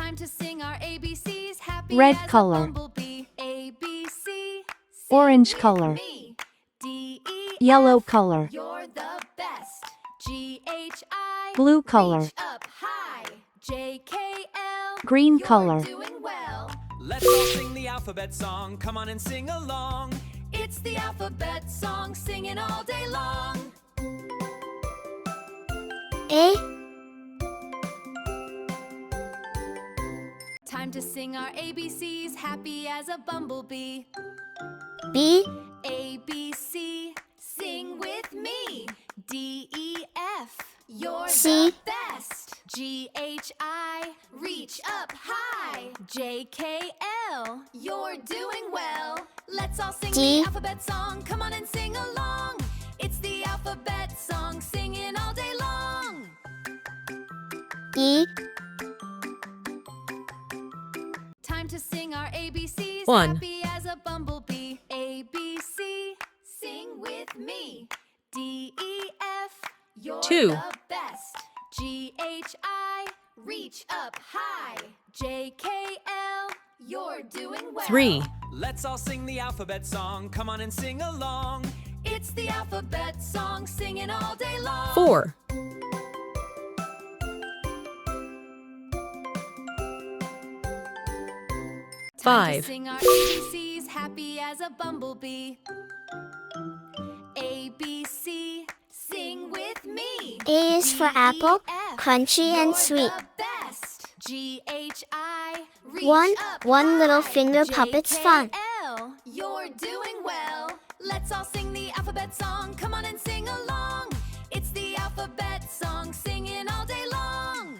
Time to sing our ABCs. Happy Red as color. a bumblebee. ABC. Orange Sing color. with me. DE. Yellow color. You're the best. GHI. Blue color. Reach up high. JKL. Green You're color. doing well. Let's all sing the alphabet song. Come on and sing along. It's the alphabet song, singing all day long. A, Time to sing our ABCs, happy as a bumblebee. B, ABC, sing with me. DEF, you're C. the best. GHI, reach up high. JKL, you're doing well. Let's all sing D. the alphabet song. Come on and sing along. It's the alphabet song, singing all day long. E, Time to sing our ABCs, 1. happy as a bumblebee. ABC, sing with me. DEF, you're 2. the best. GHI, reach up high. JKL, you're doing well. 3. Let's all sing the alphabet song. Come on and sing along. It's the alphabet song, singing all day long. 4. Time to 5. sing our ABCs, happy as a bumblebee. ABC, sing with me. A is for apple, DEF, crunchy and you're sweet. the best. GHI, reach up One little high. finger puppet's fun. JKL, you're doing well. Let's all sing the alphabet song. Come on and sing along. It's the alphabet song, singing all day long.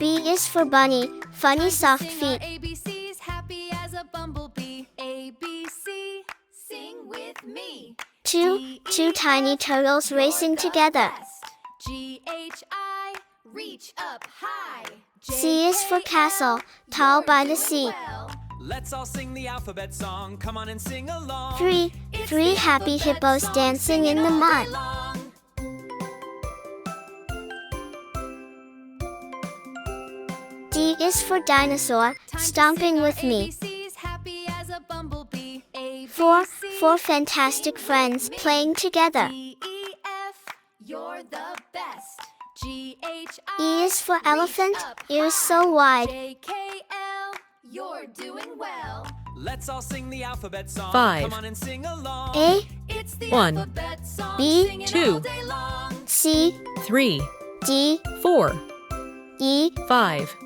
B is for bunny, funny Time to soft sing our feet. ABCs, happy as a bumblebee. ABC, sing with me. Two DEF, tiny turtles you're racing the together. best. GHI, reach up high. C is for JKL, castle, tall you're by the doing sea. well. Let's all sing the alphabet song. Come on and sing along. Three It's three the happy alphabet hippos song, dancing in singing the all day mud. long. D is for dinosaur, Time to stomping sing our with me. ABCs, happy as a bumblebee. Four ABC, fantastic sing friends with me. playing together. DEF, you're the best. GHI, E is for reach elephant, up ears high. so wide. JKL, you're doing well. Let's all sing the alphabet song. 5. Come on and sing along. A, It's the 1. alphabet song, B, singing 2. all day long. C, 3. D, 4. E, 5.